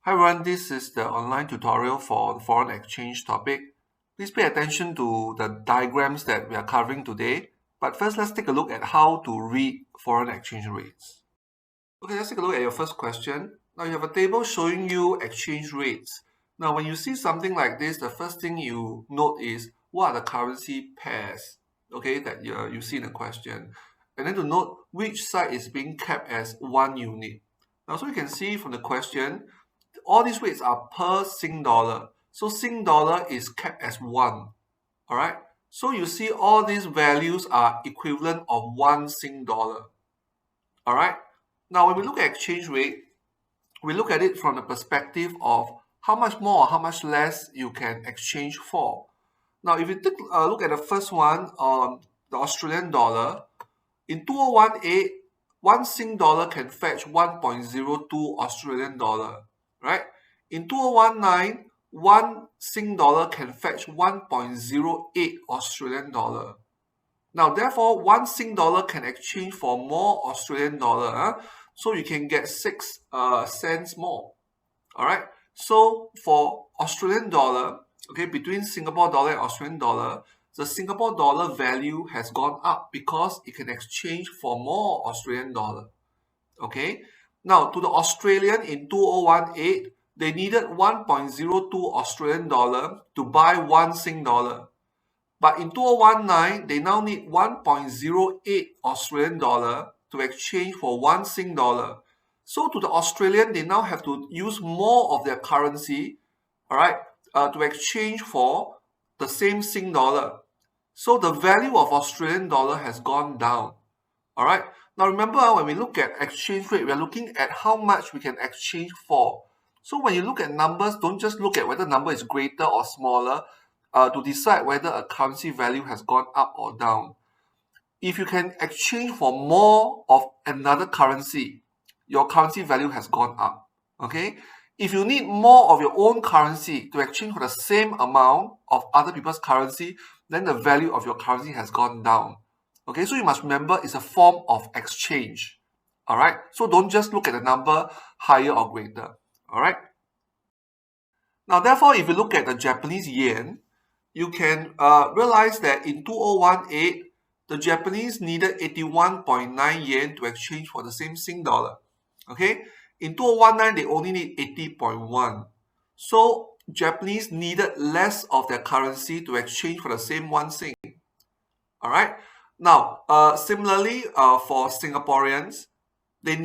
Hi everyone, this is the online tutorial for the foreign exchange topic. Please pay attention to the diagrams that we are covering today. But first, let's take a look at how to read foreign exchange rates. Okay, let's take a look at your first question. Now you have a table showing you exchange rates. Now when you see something like this, the first thing you note is what are the currency pairs, okay, that you see in the question. And then to note which side is being kept as 1 unit. Now so you can see from the question, all these rates are per Sing dollar. So Sing dollar is kept as 1. Alright. So you see all these values are equivalent of 1 Sing dollar. Alright. Now when we look at exchange rate, we look at it from the perspective of how much more or how much less you can exchange for. Now if you take a look at the first one on the Australian dollar, in 2018, 1 Sing dollar can fetch 1.02 Australian dollar, right? In 2019, 1 Sing dollar can fetch 1.08 Australian dollar. Now, therefore, 1 Sing dollar can exchange for more Australian dollar, so you can get 6 cents more. All right. So for Australian dollar, okay, between Singapore dollar and Australian dollar, the Singapore dollar value has gone up because it can exchange for more Australian dollar. Okay. Now to the Australian in 2018, they needed 1.02 Australian dollar to buy 1 Sing dollar. But in 2019, they now need 1.08 Australian dollar to exchange for 1 Sing dollar. So to the Australian, they now have to use more of their currency, all right, to exchange for the same Sing dollar. So the value of Australian dollar has gone down. All right. Now remember, when we look at exchange rate, we are looking at how much we can exchange for. So when you look at numbers, don't just look at whether the number is greater or smaller to decide whether a currency value has gone up or down. If you can exchange for more of another currency, your currency value has gone up. Okay. If you need more of your own currency to exchange for the same amount of other people's currency, then the value of your currency has gone down. Okay, so you must remember it's a form of exchange. All right, so don't just look at the number higher or greater. All right. Now, therefore, if you look at the Japanese yen, you can realize that in 2018, the Japanese needed 81.9 yen to exchange for the same Sing dollar. Okay, in 2019, they only need 80.1. So Japanese needed less of their currency to exchange for the same 1 Sing. All right. Now, similarly, for Singaporeans, they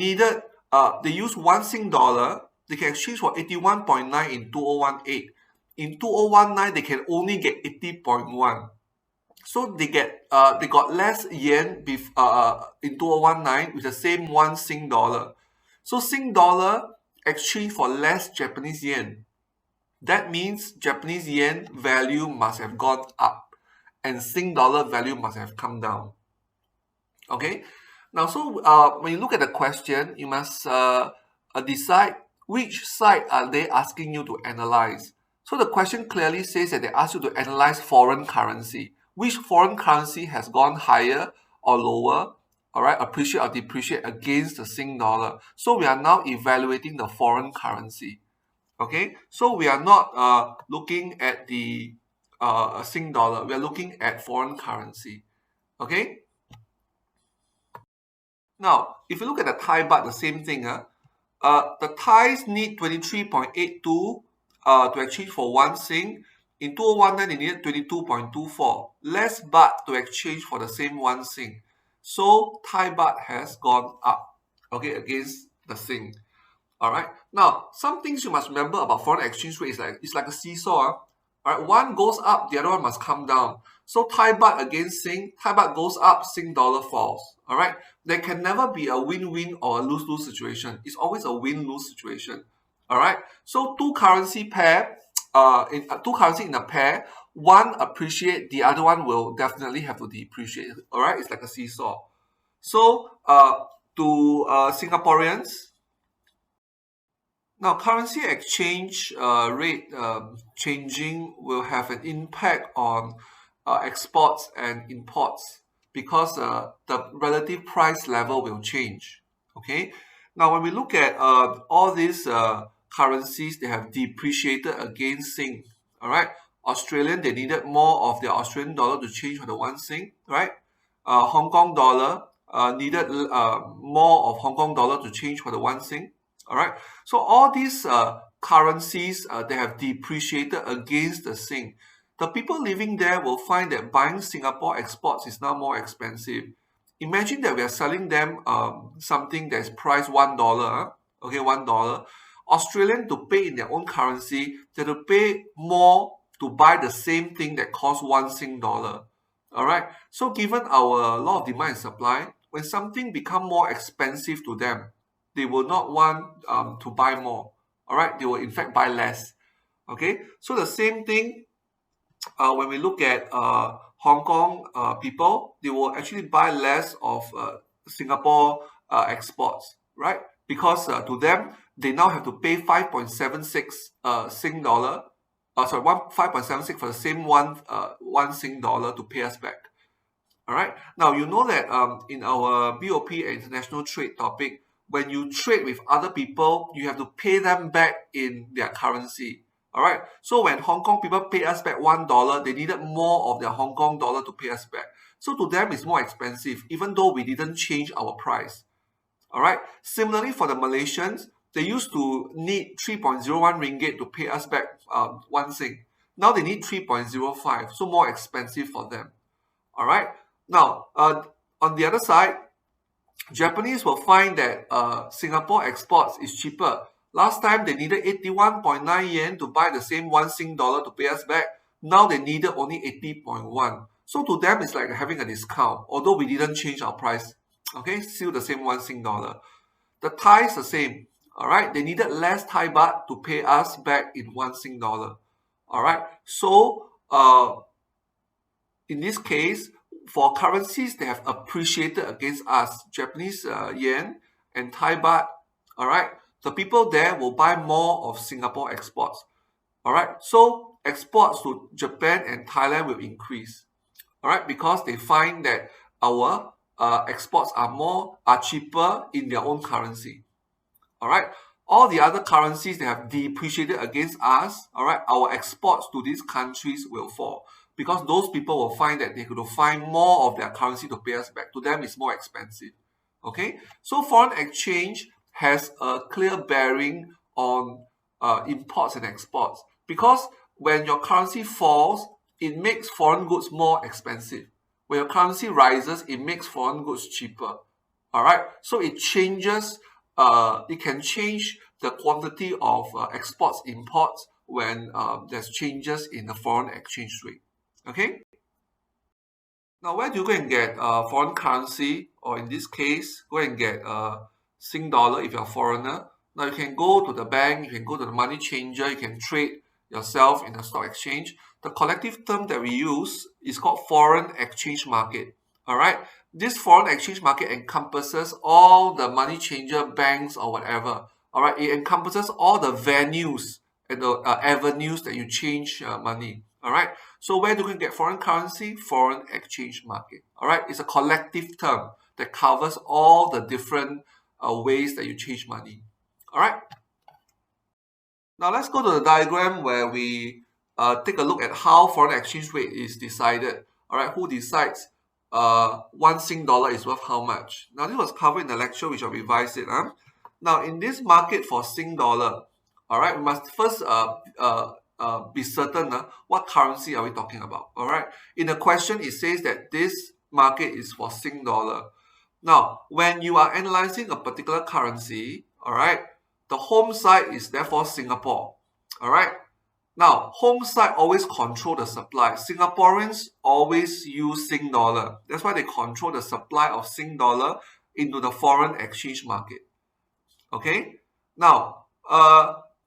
used 1 Sing dollar. They can exchange for 81.9 in 2018. In 2019, they can only get 80.1. So they got less yen in 2019 with the same 1 Sing dollar. So Sing dollar exchange for less Japanese yen. That means Japanese yen value must have gone up and Sing dollar value must have come down. Okay. Now, so when you look at the question, you must decide which side are they asking you to analyze. So the question clearly says that they ask you to analyze foreign currency. Which foreign currency has gone higher or lower, all right, appreciate or depreciate against the Sing dollar. So we are now evaluating the foreign currency. Okay, so we are not looking at the Sing dollar. We are looking at foreign currency. Okay. Now, if you look at the Thai baht, the same thing. The Thais need 23.82 to exchange for 1 Sing. In 2019, they needed 22.24. Less baht to exchange for the same 1 Sing. So Thai baht has gone up, okay, against the Sing. All right. Now, some things you must remember about foreign exchange rate is it's like a seesaw. All right, one goes up, the other one must come down. So Thai baht against Sing, Thai baht goes up, Sing dollar falls. All right, there can never be a win-win or a lose-lose situation. It's always a win-lose situation. All right, so two currency in a pair, one appreciate, the other one will definitely have to depreciate. All right, it's like a seesaw. So to Singaporeans. Now, currency exchange rate changing will have an impact on exports and imports because the relative price level will change. Okay. Now, when we look at all these currencies, they have depreciated against Sing. All right. Australian, they needed more of their Australian dollar to change for the one Sing, right? Hong Kong dollar needed more of Hong Kong dollar to change for the one Sing. All right. So all these currencies, they have depreciated against the Sing. The people living there will find that buying Singapore exports is now more expensive. Imagine that we are selling them something that's priced $1, okay, $1. Australian, to pay in their own currency, they have to pay more to buy the same thing that costs one Sing dollar. All right. So given our law of demand and supply, when something become more expensive to them, they will not want to buy more. All right. They will in fact buy less. Okay. So the same thing when we look at Hong Kong people, they will actually buy less of Singapore exports, right? Because to them, they now have to pay 5.76 Sing dollar, sorry, 5.76 for the same one Sing dollar to pay us back. All right. Now you know that in our BOP and international trade topic, when you trade with other people, you have to pay them back in their currency. All right. So when Hong Kong people pay us back $1, they needed more of their Hong Kong dollar to pay us back. So to them, it's more expensive, even though we didn't change our price. All right. Similarly, for the Malaysians, they used to need 3.01 ringgit to pay us back one Sing. Now they need 3.05, so more expensive for them. All right. Now, on the other side, Japanese will find that Singapore exports is cheaper. Last time they needed 81.9 yen to buy the same one Sing dollar to pay us back. Now they needed only 80.1. So to them, it's like having a discount, although we didn't change our price. Okay, still the same one Sing dollar. The Thai is the same. All right, they needed less Thai baht to pay us back in one Sing dollar. All right, so in this case, for currencies that have appreciated against us, Japanese yen and Thai baht, all right, the people there will buy more of Singapore exports. All right, so exports to Japan and Thailand will increase. All right, because they find that our exports are cheaper in their own currency. All right, all the other currencies that have depreciated against us, all right, our exports to these countries will fall because those people will find that they could find more of their currency to pay us back. To them, it's more expensive. Okay, so foreign exchange has a clear bearing on imports and exports because when your currency falls, it makes foreign goods more expensive. When your currency rises, it makes foreign goods cheaper. All right, so it changes. It can change the quantity of exports imports when there's changes in the foreign exchange rate. Okay. Now, where do you go and get foreign currency, or in this case, go and get Sing dollar if you're a foreigner? Now, you can go to the bank, you can go to the money changer, you can trade yourself in the stock exchange. The collective term that we use is called foreign exchange market. All right. This foreign exchange market encompasses all the money changer banks or whatever. All right. It encompasses all the venues and the avenues that you change money. All right. So where do we get foreign currency? Foreign exchange market. All right. It's a collective term that covers all the different ways that you change money. All right. Now let's go to the diagram where we take a look at how foreign exchange rate is decided. All right, who decides one Sing dollar is worth how much? Now this was covered in the lecture, which I'll revise it. Now in this market for Sing dollar, all right, we must first be certain what currency are we talking about. All right, in the question it says that this market is for Sing dollar. Now when you are analyzing a particular currency, all right, the home side is therefore Singapore. All right. Now, home side always control the supply. Singaporeans always use Sing dollar. That's why they control the supply of Sing dollar into the foreign exchange market. Okay. Now,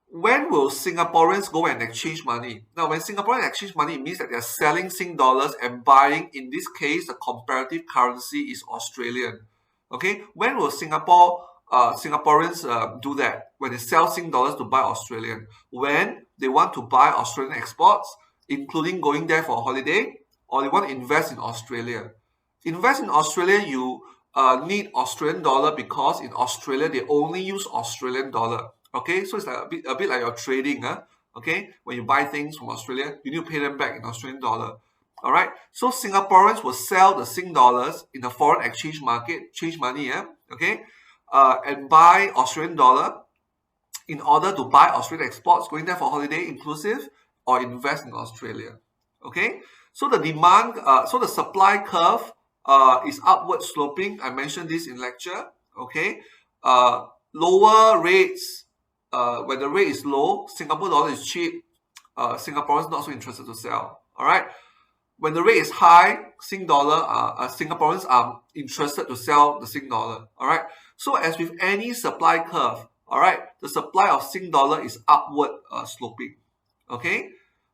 when will Singaporeans go and exchange money? Now, when Singaporeans exchange money, it means that they're selling Sing dollars and buying. In this case, the comparative currency is Australian. Okay. When will Singaporeans do that? When they sell Sing dollars to buy Australian. When they want to buy Australian exports, including going there for a holiday, or they want to invest in Australia. Invest in Australia, you need Australian dollar because in Australia they only use Australian dollar. Okay, so it's like a bit like your trading, huh? Okay, when you buy things from Australia, you need to pay them back in Australian dollar. All right, so Singaporeans will sell the Sing dollars in the foreign exchange market, change money, yeah, okay, and buy Australian dollar in order to buy Australian exports, going there for holiday inclusive, or invest in Australia. Okay, so the demand, so the supply curve is upward sloping. I mentioned this in lecture. Okay, lower rates, when the rate is low, Singapore dollar is cheap. Singaporeans not so interested to sell. All right, when the rate is high, Singaporeans are interested to sell the Sing dollar. All right. So as with any supply curve, all right, the supply of Sing dollar is upward sloping. Okay.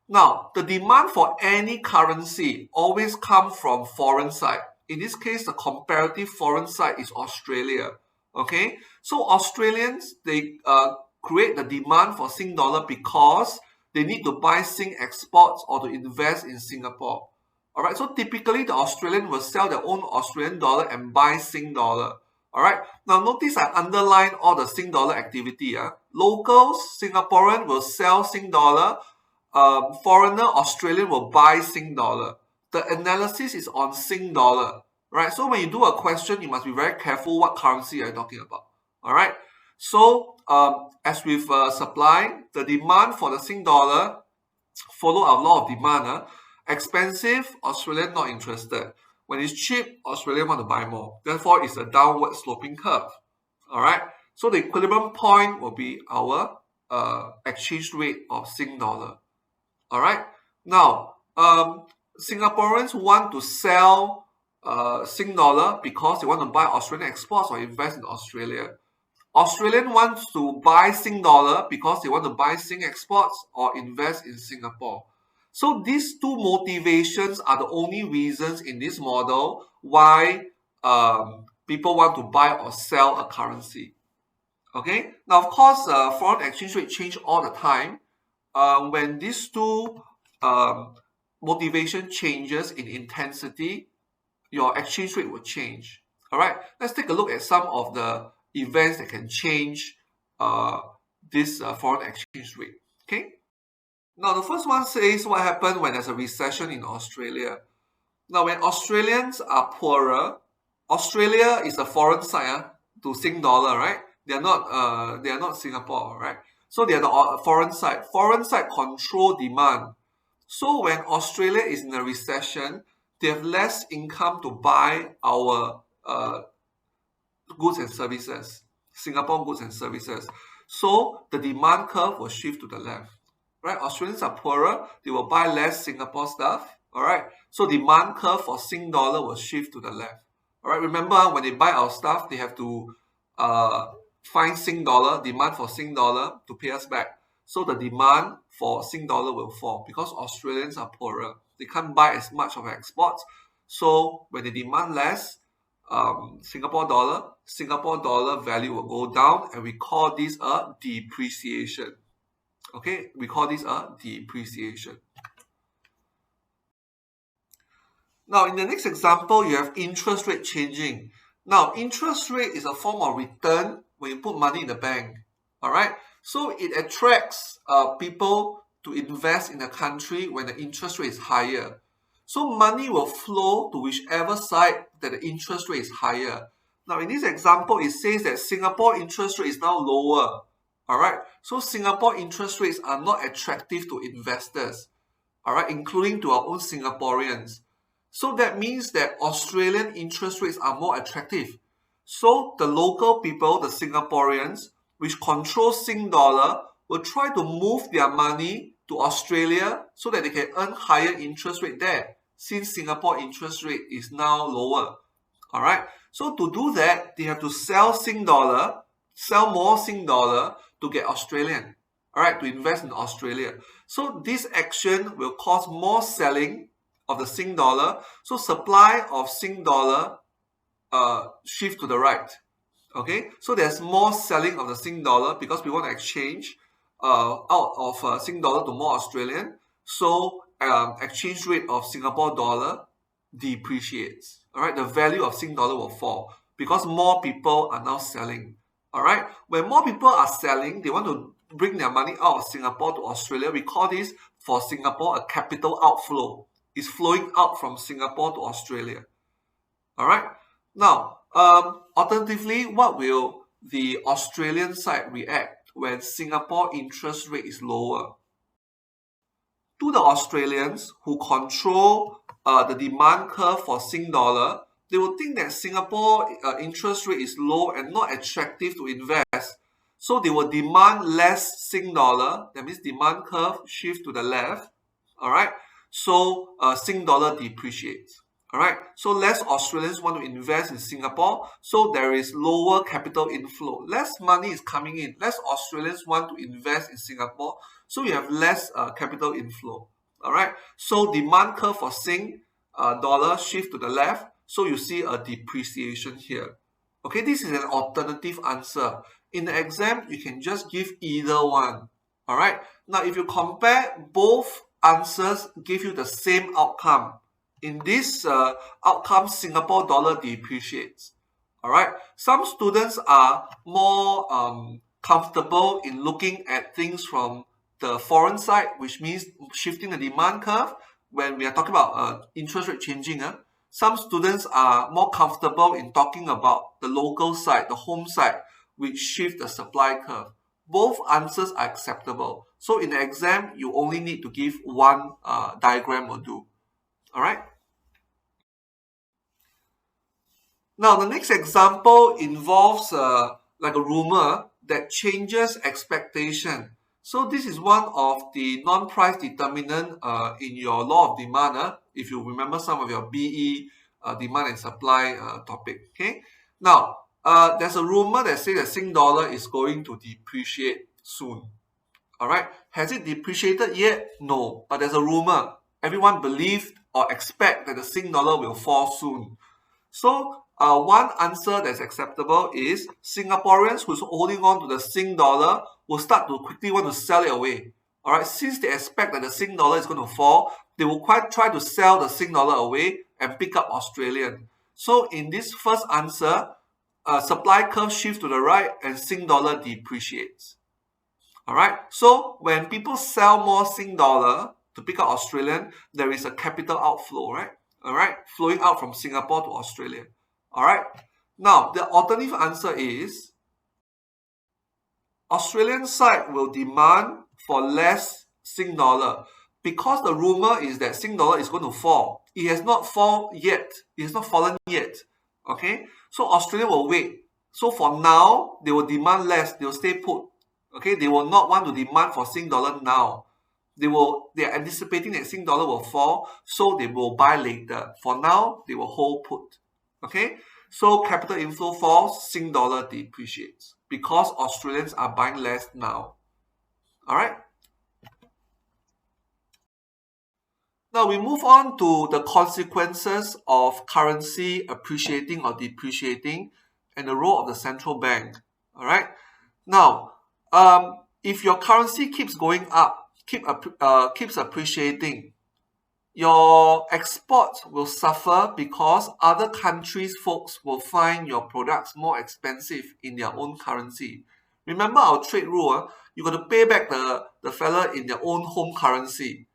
Now the demand for any currency always come from foreign side. In this case, the comparative foreign side is Australia. Okay. So Australians, they create the demand for Sing dollar because they need to buy Sing exports or to invest in Singapore. All right, so typically the Australian will sell their own Australian dollar and buy Sing dollar. All right, now notice I underline all the Sing dollar activity. Locals, Singaporean will sell Sing dollar. Foreigner, Australian will buy Sing dollar. The analysis is on Sing dollar. Right, so when you do a question, you must be very careful what currency are you talking about. All right, so as with supply, the demand for the Sing dollar follow our law of demand. Expensive, Australian not interested. When it's cheap, Australian want to buy more. Therefore, it's a downward sloping curve. All right. So the equilibrium point will be our exchange rate of Sing dollar. All right. Now, Singaporeans want to sell Sing dollar because they want to buy Australian exports or invest in Australia. Australian wants to buy Sing dollar because they want to buy Sing exports or invest in Singapore. So these two motivations are the only reasons in this model why people want to buy or sell a currency. Okay. Now, of course, foreign exchange rate change all the time. When these two motivation changes in intensity, your exchange rate will change. All right, let's take a look at some of the events that can change this foreign exchange rate. Okay, now the first one says what happened when there's a recession in Australia. Now, when Australians are poorer, Australia is a foreign side to Sing dollar, right? They are not Singapore, right? So they are the foreign side. Foreign side control demand. So when Australia is in a recession, they have less income to buy our goods and services, Singapore goods and services. So the demand curve will shift to the left, right? Australians are poorer, they will buy less Singapore stuff, all right? So demand curve for Sing dollar will shift to the left, all right? Remember, when they buy our stuff, they have to find Sing dollar, demand for Sing dollar to pay us back. So the demand for Sing dollar will fall because Australians are poorer. They can't buy as much of exports. So when they demand less, Singapore dollar value will go down, and we call this a depreciation. Okay, we call this a depreciation. Now, in the next example, you have interest rate changing. Now, interest rate is a form of return when you put money in the bank. All right, so it attracts people to invest in a country when the interest rate is higher. So money will flow to whichever side that the interest rate is higher. Now, in this example, it says that Singapore interest rate is now lower. All right, so Singapore interest rates are not attractive to investors. All right, including to our own Singaporeans. So that means that Australian interest rates are more attractive. So the local people, the Singaporeans, which control Sing dollar, will try to move their money to Australia so that they can earn higher interest rate there, since Singapore interest rate is now lower. All right. So to do that, they have to sell Sing dollar, sell more Sing dollar to get Australian. All right, to invest in Australia. So this action will cause more selling of the Sing dollar. So supply of Sing dollar shift to the right. Okay, so there's more selling of the Sing dollar because we want to exchange out of Sing dollar to more Australian. So exchange rate of Singapore dollar depreciates. All right, the value of Sing dollar will fall because more people are now selling. All right. When more people are selling, they want to bring their money out of Singapore to Australia. We call this for Singapore a capital outflow. It's flowing out from Singapore to Australia. All right. Now, alternatively, what will the Australian side react when Singapore interest rate is lower? To the Australians who control the demand curve for Sing dollar, they will think that Singapore interest rate is low and not attractive to invest. So they will demand less Sing dollar. That means demand curve shift to the left. All right. So Sing dollar depreciates. All right. So less Australians want to invest in Singapore. So there is lower capital inflow. Less money is coming in. Less Australians want to invest in Singapore. So you have less capital inflow. All right. So demand curve for Sing dollar shift to the left. So you see a depreciation here. Okay, this is an alternative answer. In the exam, you can just give either one. All right. Now, if you compare both answers, give you the same outcome. In this outcome, Singapore dollar depreciates. All right. Some students are more comfortable in looking at things from the foreign side, which means shifting the demand curve. When we are talking about interest rate changing, some students are more comfortable in talking about the local side, the home side, which shift the supply curve. Both answers are acceptable. So in the exam, you only need to give one diagram will do. All right. Now, the next example involves like a rumor that changes expectation. So this is one of the non-price determinant in your law of demand. If you remember some of your BE demand and supply topic. Okay. Now, there's a rumor that says that Sing dollar is going to depreciate soon. All right. Has it depreciated yet? No. But there's a rumor. Everyone believes or expect that the Sing dollar will fall soon. So one answer that's acceptable is Singaporeans who's holding on to the Sing dollar will start to quickly want to sell it away. All right, since they expect that the Sing dollar is going to fall, they will quite try to sell the Sing dollar away and pick up Australian. So in this first answer, supply curve shifts to the right and Sing dollar depreciates. All right. So when people sell more Sing dollar to pick up Australian, there is a capital outflow, right? All right, flowing out from Singapore to Australia. All right. Now the alternative answer is Australian side will demand for less Sing dollar because the rumor is that Sing dollar is going to fall. It has not fallen yet. It has not fallen yet. Okay. So Australia will wait. So for now, they will demand less. They will stay put. Okay, they will not want to demand for Sing dollar now. They are anticipating that Sing dollar will fall, so they will buy later. For now, they will hold put. Okay, so capital inflow falls, Sing dollar depreciates because Australians are buying less now. All right. Now we move on to the consequences of currency appreciating or depreciating and the role of the central bank. All right. Now, if your currency keeps going up, keeps appreciating, your exports will suffer because other countries' folks will find your products more expensive in their own currency. Remember our trade rule, you got to pay back the fella in their own home currency.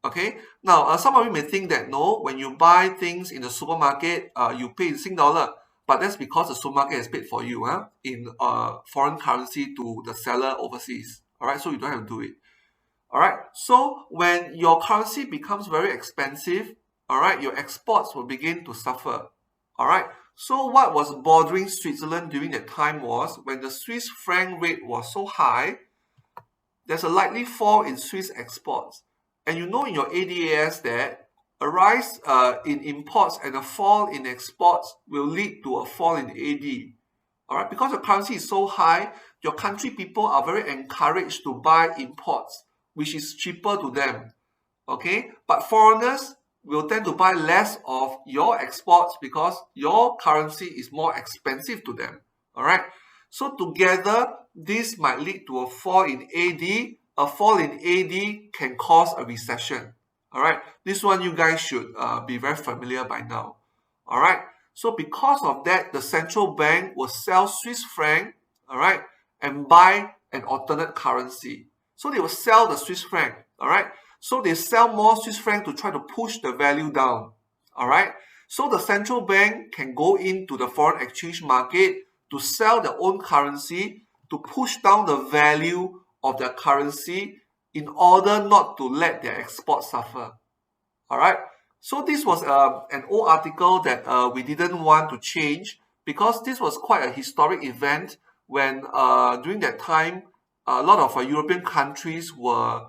Okay. Now, some of you may think that no, when you buy things in the supermarket, you pay in Sing dollar, but that's because the supermarket has paid for you in foreign currency to the seller overseas. All right, so you don't have to do it. All right. So when your currency becomes very expensive, all right, your exports will begin to suffer. All right. So what was bothering Switzerland during that time was when the Swiss franc rate was so high, there's a likely fall in Swiss exports. And you know in your ADAS that a rise in imports and a fall in exports will lead to a fall in AD. All right, because your currency is so high, your country people are very encouraged to buy imports, which is cheaper to them. Okay, but foreigners will tend to buy less of your exports because your currency is more expensive to them. All right, so together this might lead to a fall in AD. A fall in AD can cause a recession. All right, this one you guys should be very familiar by now. All right, so because of that, the central bank will sell Swiss franc all right, and buy an alternate currency. So they will sell the Swiss franc, all right. So they sell more Swiss franc to try to push the value down, all right. So the central bank can go into the foreign exchange market to sell their own currency to push down the value of their currency in order not to let their export suffer. All right. So this was an old article that we didn't want to change because this was quite a historic event when during that time a lot of European countries were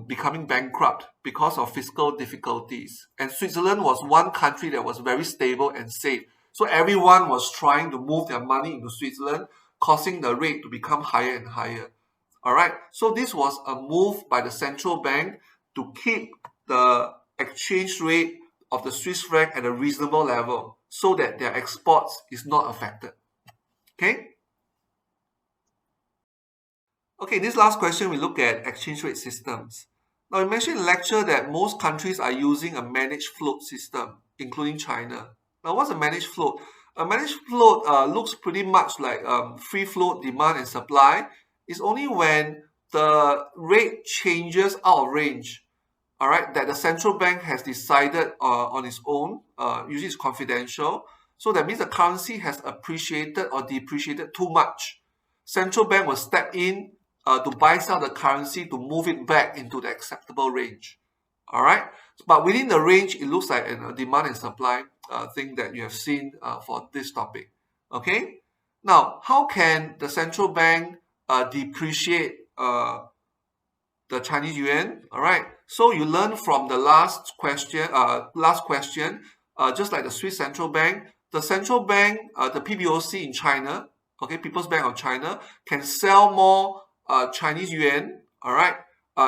becoming bankrupt because of fiscal difficulties. And Switzerland was one country that was very stable and safe. So everyone was trying to move their money into Switzerland, causing the rate to become higher and higher. All right. So this was a move by the central bank to keep the exchange rate of the Swiss franc at a reasonable level so that their exports is not affected. Okay. Okay, this last question we look at exchange rate systems. Now, I mentioned in the lecture that most countries are using a managed float system, including China. Now, what's a managed float? A managed float looks pretty much like free float demand and supply. It's only when the rate changes out of range, all right, that the central bank has decided on its own, usually it's confidential. So that means the currency has appreciated or depreciated too much. Central bank will step in to buy sell the currency to move it back into the acceptable range. All right, but within the range, it looks like a demand and supply thing that you have seen for this topic. Okay, now how can the central bank depreciate the Chinese yuan? All right, so you learn from the last question. Just like the Swiss central bank, the central bank, the PBOC in China, okay, People's Bank of China, can sell more Chinese yuan, all right,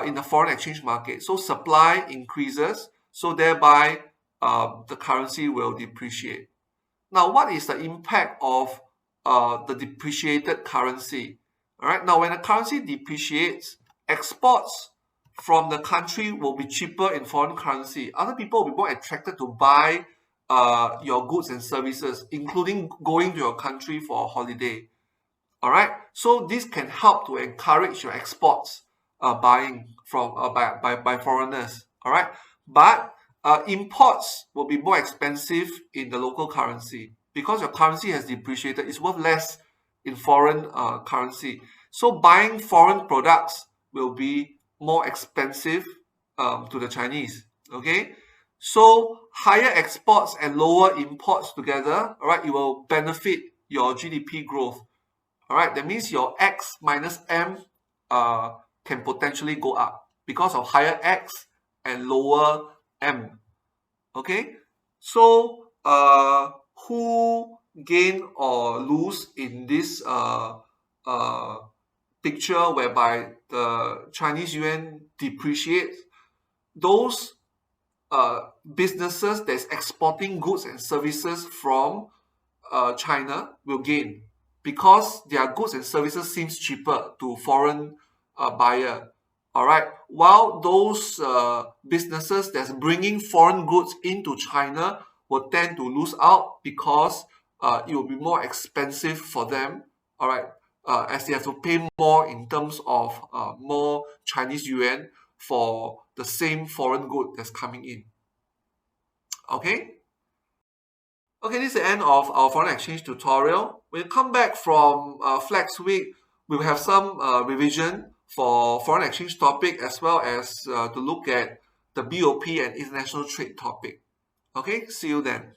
in the foreign exchange market. So supply increases, so thereby the currency will depreciate. Now, what is the impact of the depreciated currency? All right, now when a currency depreciates, exports from the country will be cheaper in foreign currency. Other people will be more attracted to buy your goods and services, including going to your country for a holiday. All right, so this can help to encourage your exports buying from by foreigners. All right, but imports will be more expensive in the local currency because your currency has depreciated. It's worth less in foreign currency. So buying foreign products will be more expensive to the Chinese. Okay, so higher exports and lower imports together, all right, it will benefit your GDP growth. All right, that means your X minus M can potentially go up because of higher X and lower M. Okay, so who gain or lose in this uh, picture whereby the Chinese yuan depreciates? Those businesses that's exporting goods and services from China will gain because their goods and services seems cheaper to foreign buyer. All right, while those businesses that's bringing foreign goods into China will tend to lose out because it will be more expensive for them. All right, as they have to pay more in terms of more Chinese yuan for the same foreign good that's coming in. Okay. Okay, this is the end of our foreign exchange tutorial. When you come back from Flex Week, we will have some revision for foreign exchange topic as well as to look at the BOP and international trade topic. Okay, see you then.